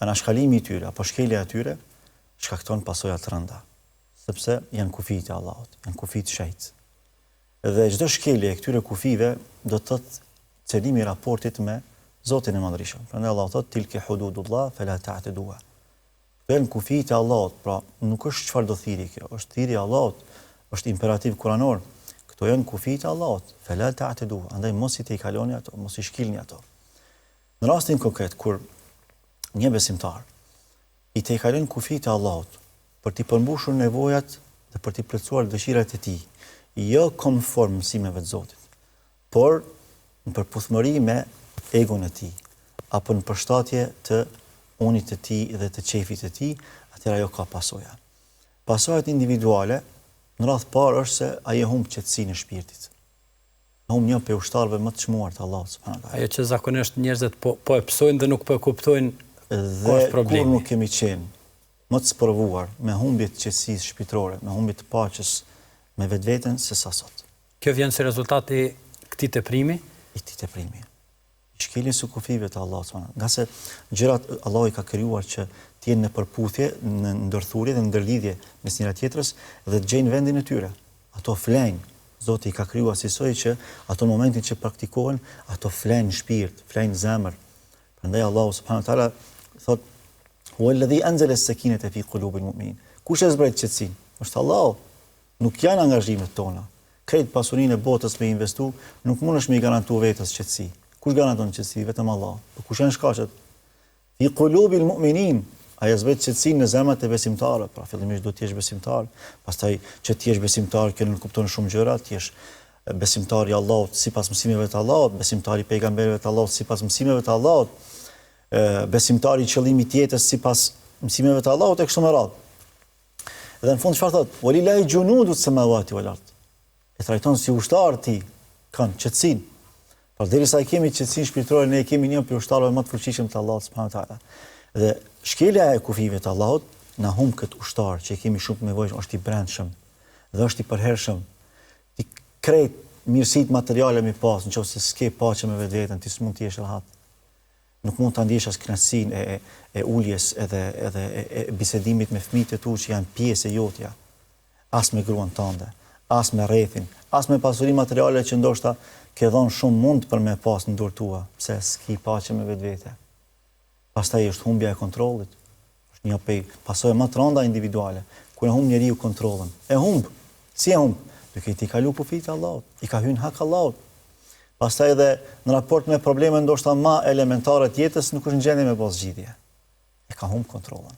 anashkalimi i tyre, apo shkelja e tyre, shkakton pasoja të rënda, sepse janë kufijtë e Allahut, janë kufijtë shejtë. Dhe çdo shkelje e këtyre kufive do të thotë celimi i raportit me Zotin e Madhërisëm. Prandaj Allahu thotë tilke hududullah fala ta'taduha. Këto janë kufijtë e Allahut, pra nuk është çfarë do thiri kjo, është thirrja e Allahut, është imperativ kuranor. Këto janë kufijtë e Allahut, fala ta'taduha. Andaj mos i tejkaloni ato, mos i shkilni ato. Në rastin konkret kur një besimtar i tejkalon kufijtë e Allahut për t'i përmbushur nevojat dhe për t'i plotësuar dëshirat e tij, jo konform mësimeve të Zotit, por në përputhmëri me egon e tij, apo në përshtatje të unit të tij dhe të qefit të tij, atëherë ajo ka pasoja. Pasojat individuale, në radhë parë është se ai e humb qetësinë e shpirtit. Humb një prej ushtarëve më të çmuar të Allahut subhanallahu teala. Ajo që zakonisht njerëzit po e psojnë dhe nuk po e kuptojnë dhe kur nuk kemi qenë më të sprovuar me humbje të qetësisë shpirtërore, me humbje të paqes me vetveten se sa sot. Kjo vjen si rezultat i këtij teprimi? I këtij teprimi. Shkeljes së kufive të Allahut subhanallahu. Nga se gjërat Allahu i ka krijuar që të jenë në përputhje, në ndërthurje dhe ndërlidhje mes njëra tjetrës dhe të gjejnë vendin e tyre. Ato flenë. Zoti i ka krijuar asoj që ato në momentin që praktikohen, ato flenë shpirt, flenë zemër. Prandaj Allahu subhanahu wa taala thotë: "Huwa alladhi anzala as-sakinata fi qulubil mu'minin." Kush e zbret qetësinë? Është Allahu. Nuk janë angazhimet tona. Këtë pasurinë e botës me investu, nuk mundesh me i garantu vetës qetësi. Kush garanton qetësi? Vetëm Allah. Po kush janë shkaqet? Fi qulubil mu'minin. Ai zbret qetësinë në zemrat e besimtarëve. Pra fillimisht duhet të jesh besimtar, pastaj që të jesh besimtar që nuk kupton shumë gjëra, të jesh besimtar i Allahut sipas mësimeve të Allahut, besimtar i pejgamberëve të Allahut sipas mësimeve të Allahut, besimtar i qëllimit të jetës sipas mësimeve të Allahut e kështu me radhë. Dhe në fund çfarë thotë? Walillahi junudus samawati wal ard. E trajton si ushtar ti, kanë qetësinë. Por derisa i kemi qetësinë shpirtërore, ne kemi një prej ushtarëve më të fuqishëm të Allahut subhanahu wa taala. Dhe shkelja e kufive të Allahut na humb këtë ushtar që kemi shumë nevojë, është i brendshëm dhe është i përhershëm. Ti krejt mirësitë materiale mi pas, nëse s'ke paqe me vetveten, ti s'mund të jesh rahat. Nuk mund ta ndjesh as kënaqësinë e uljes edhe e bisedimit me fëmijët e tu që janë pjesë e jotja. As me gruan tënde, as me rrethin, as me pasurinë materiale që ndoshta ke dhënë shumë mund për me pas në dorë tua, pse s'ki paqe me vetvete. Pastaj është humbja e kontrollit. Është një prej pasojave më të rënda individuale, kur e humb njeriu kontrollin. E humb. Si e humb? Duke i kalu kufijtë Allahut, i ka hyrë hak Allahut. Pastaj edhe në raport me probleme ndoshta më elementare të jetës nuk është në gjendje me pas zgjidhje. E ka humb kontrollin.